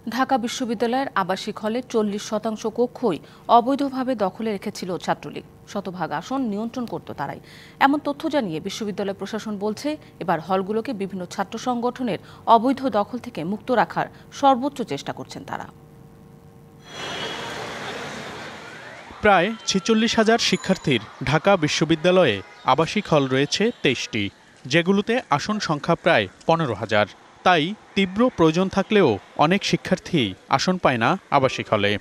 ঢাকা বিশ্ববিদ্যালয়ের আবাসিক হলে 40% কক্ষই অবৈধভাবে দখলে রেখেছিল ছাত্রলীগ। শতভাগ আসন নিয়ন্ত্রণ করত তারাই। এমন তথ্য জানিয়ে বিশ্ববিদ্যালয় প্রশাসন বলছে, এবার হলগুলোকে বিভিন্ন ছাত্র সংগঠনের অবৈধ দখল থেকে মুক্ত রাখার সর্বোচ্চ চেষ্টা করছেন তারা। প্রায় ৪৬,০০০ শিক্ষার্থীর ঢাকা বিশ্ববিদ্যালয়ে আবাসিক হল রয়েছে ২৩টি, যেগুলোতে আসন সংখ্যা প্রায় ১৫,০০০। তাই তীব্র প্রয়োজন থাকলেও অনেক শিক্ষার্থী আসন পায় না আবাসিক হলে।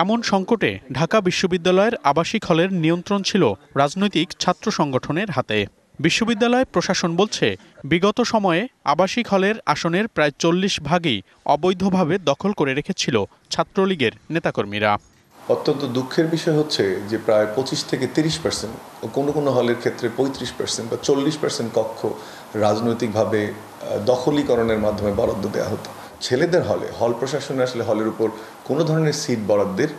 এমন সংকটে ঢাকা বিশ্ববিদ্যালয়ের আবাসিক হলের নিয়ন্ত্রণ ছিল রাজনৈতিক ছাত্র সংগঠনের হাতে। বিশ্ববিদ্যালয় প্রশাসন বলছে, বিগত সময়ে আবাসিক হলের আসনের প্রায় ৪০% অবৈধভাবে দখল করে রেখেছিল ছাত্রলীগের নেতাকর্মীরা। অত্যন্ত দুঃখের বিষয় হচ্ছে যে প্রায় 25 থেকে 30% ও কোনো কোনো হলের ক্ষেত্রে 35% বা 40% কক্ষ রাজনৈতিকভাবে দখলীকরণের মাধ্যমে বরাদ্দ দেওয়া হতো। ছেলেদের হলে হল প্রশাসনে আসলে হলের উপর কোনো ধরনের সিট বরাদ্দের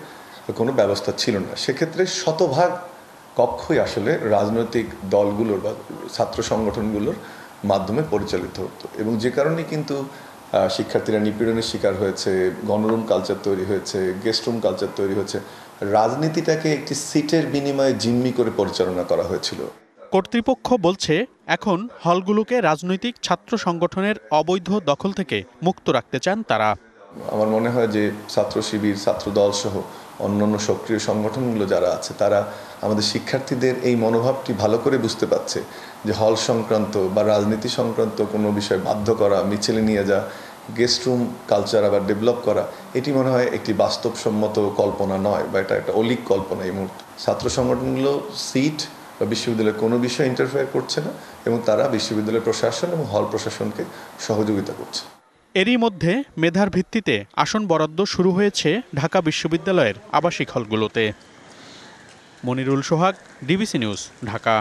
কোনো ব্যবস্থা ছিল না। সেক্ষেত্রে শতভাগ কক্ষই আসলে রাজনৈতিক দলগুলোর বা ছাত্র সংগঠনগুলোর মাধ্যমে পরিচালিত হতো, এবং যে কারণে কিন্তু শিক্ষার্থীরা নিপীড়নের শিকার হয়েছে, গণরুম কালচার তৈরি হয়েছে, গেস্ট রুম কালচার তৈরি হয়েছে। রাজনীতিটাকে একটি সিটের বিনিময়ে জিম্মি করে পরিচালনা করা হয়েছিল। কর্তৃপক্ষ বলছে, এখন হলগুলোকে রাজনৈতিক ছাত্র সংগঠনের অবৈধ দখল থেকে মুক্ত রাখতে চান তারা। আমার মনে হয় যে ছাত্র শিবির, ছাত্র দল সহ অন্যান্য সক্রিয় সংগঠনগুলো যারা আছে, তারা আমাদের শিক্ষার্থীদের এই মনোভাবটি ভালো করে বুঝতে পারছে যে হল সংক্রান্ত বা রাজনীতি সংক্রান্ত কোনো বিষয় বাধ্য করা, মিছিলে নিয়ে যা, গেস্ট রুম কালচার আবার ডেভেলপ করা, এটি মনে হয় একটি বাস্তবসম্মত কল্পনা নয়, বা এটা একটা অলীক কল্পনা এই মুহূর্তে। ছাত্র সংগঠনগুলো সিট বা বিশ্ববিদ্যালয়ের কোনো বিষয়ে ইন্টারফেয়ার করছে না, এবং তারা বিশ্ববিদ্যালয়ের প্রশাসন এবং হল প্রশাসনকে সহযোগিতা করছে। এরই মধ্যে মেধার ভিত্তিতে আসন বরাদ্দ শুরু হয়েছে ঢাকা বিশ্ববিদ্যালয়ের আবাসিক হলগুলোতে। মনিরুল সোহাগ, ডিবিসি নিউজ, ঢাকা।